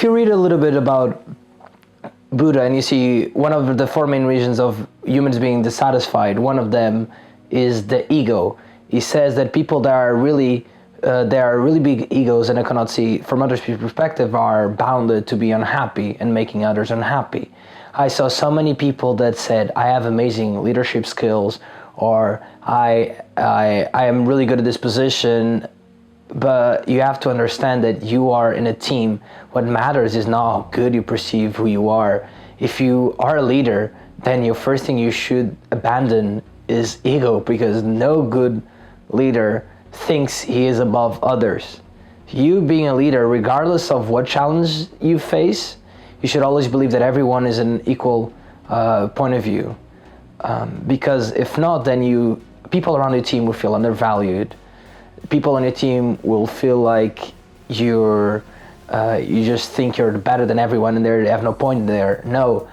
you read a little bit about Buddha and you see one of the four main reasons of humans being dissatisfied, one of them is the ego. He says that people that are really big egos, and I cannot see from other people's perspective, are bounded to be unhappy and making others unhappy. I saw so many people that said, I have amazing leadership skills, or I am really good at this position, but you have to understand that you are in a team. What matters is not how good you perceive who you are. If you are a leader, then your first thing you should abandon is ego, because no good leader thinks he is above others. You being a leader, regardless of what challenge you face, you should always believe that everyone is an equal point of view. Because if not, then people around your team will feel undervalued. People on your team will feel like you just think you're better than everyone and they have no point there. No.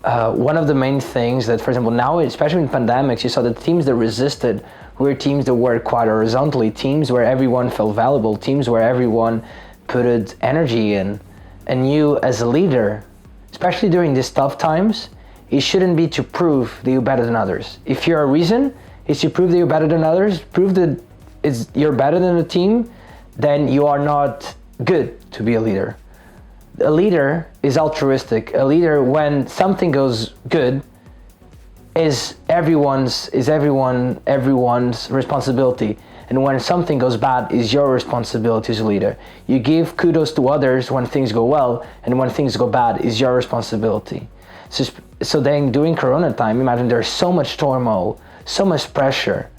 One of the main things that, for example, now, especially in pandemics, you saw the teams that resisted were teams that worked quite horizontally, teams where everyone felt valuable, teams where everyone put energy in. And you, as a leader, especially during these tough times, it shouldn't be to prove that you're better than others. If your reason is to prove that you're better than others, prove that you're better than the team, then you are not good to be a leader. A leader is altruistic. A leader, when something goes good, is everyone's responsibility. And when something goes bad, is your responsibility as a leader. You give kudos to others when things go well, and when things go bad, is your responsibility. So then during Corona time, imagine there's so much turmoil, so much pressure,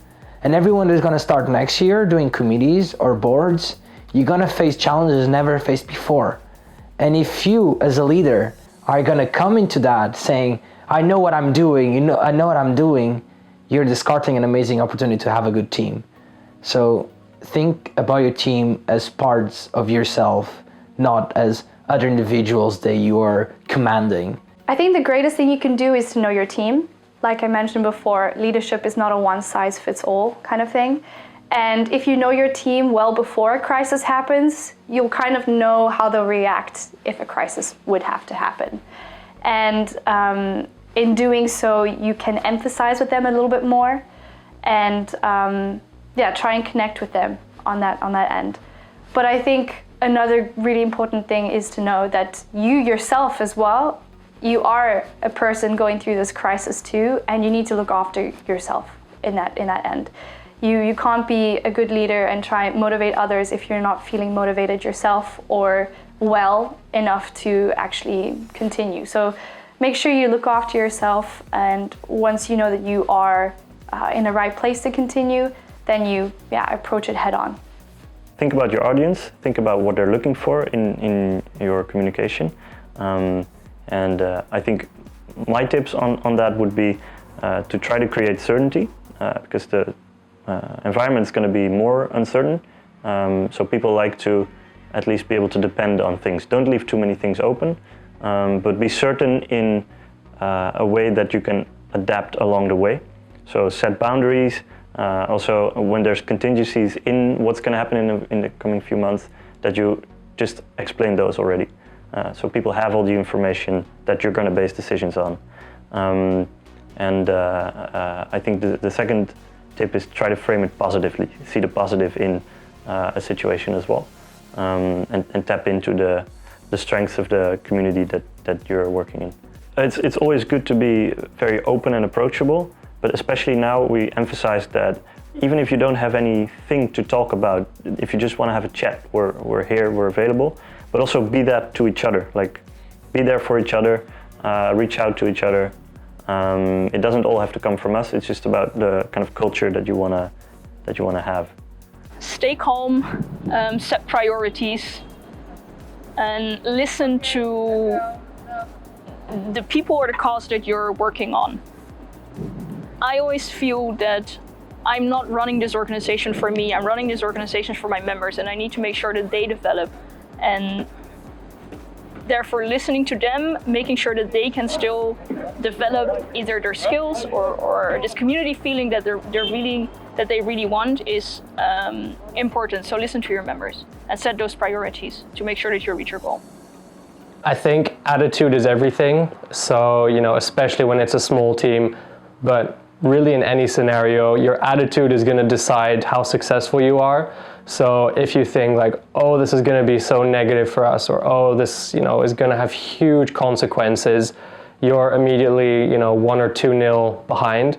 and everyone is gonna start next year doing committees or boards, you're gonna face challenges never faced before. And if you, as a leader, are gonna come into that saying, I know what I'm doing, I know what I'm doing, you're discarding an amazing opportunity to have a good team. So think about your team as parts of yourself, not as other individuals that you are commanding. I think the greatest thing you can do is to know your team. Like I mentioned before, leadership is not a one-size-fits-all kind of thing. And if you know your team well before a crisis happens, you'll kind of know how they'll react if a crisis would have to happen. And in doing so, you can emphasize with them a little bit more and try and connect with them on that end. But I think another really important thing is to know that you yourself as well, you are a person going through this crisis too, and you need to look after yourself in that end. You can't be a good leader and try and motivate others if you're not feeling motivated yourself or well enough to actually continue. So make sure you look after yourself, and once you know that you are in the right place to continue, then you approach it head on. Think about your audience, think about what they're looking for in your communication. I think my tips on that would be to try to create certainty, because the environment is going to be more uncertain. So people like to at least be able to depend on things. Don't leave too many things open, but be certain in a way that you can adapt along the way. So set boundaries. Also, when there's contingencies in what's going to happen in the coming few months, that you just explain those already. So people have all the information that you're going to base decisions on. I think the second tip is try to frame it positively. See the positive in a situation as well, and tap into the strengths of the community that you're working in. It's always good to be very open and approachable, but especially now we emphasize that even if you don't have anything to talk about, if you just want to have a chat, we're here, we're available, but also be that to each other. Like, be there for each other, reach out to each other. It doesn't all have to come from us. It's just about the kind of culture that you wanna have. Stay calm, set priorities, and listen to the people or the cause that you're working on. I always feel that I'm not running this organization for me, I'm running this organization for my members, and I need to make sure that they develop, and therefore listening to them, making sure that they can still develop either their skills or this community feeling that they really want is important. So listen to your members and set those priorities to make sure that you reach your goal. I think attitude is everything. So, especially when it's a small team, but really in any scenario, your attitude is going to decide how successful you are. So if you think like, oh, this is going to be so negative for us, or oh, this, is going to have huge consequences, you're immediately, 1 or 2-0 behind.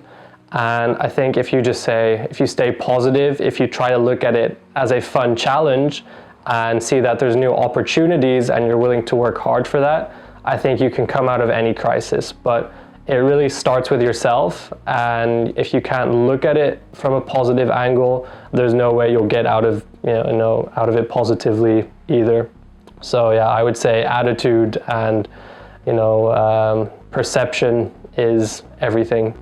And I think if you stay positive, if you try to look at it as a fun challenge and see that there's new opportunities and you're willing to work hard for that, I think you can come out of any crisis. But it really starts with yourself, and if you can't look at it from a positive angle, there's no way you'll get out of it positively either. So yeah, I would say attitude and perception is everything.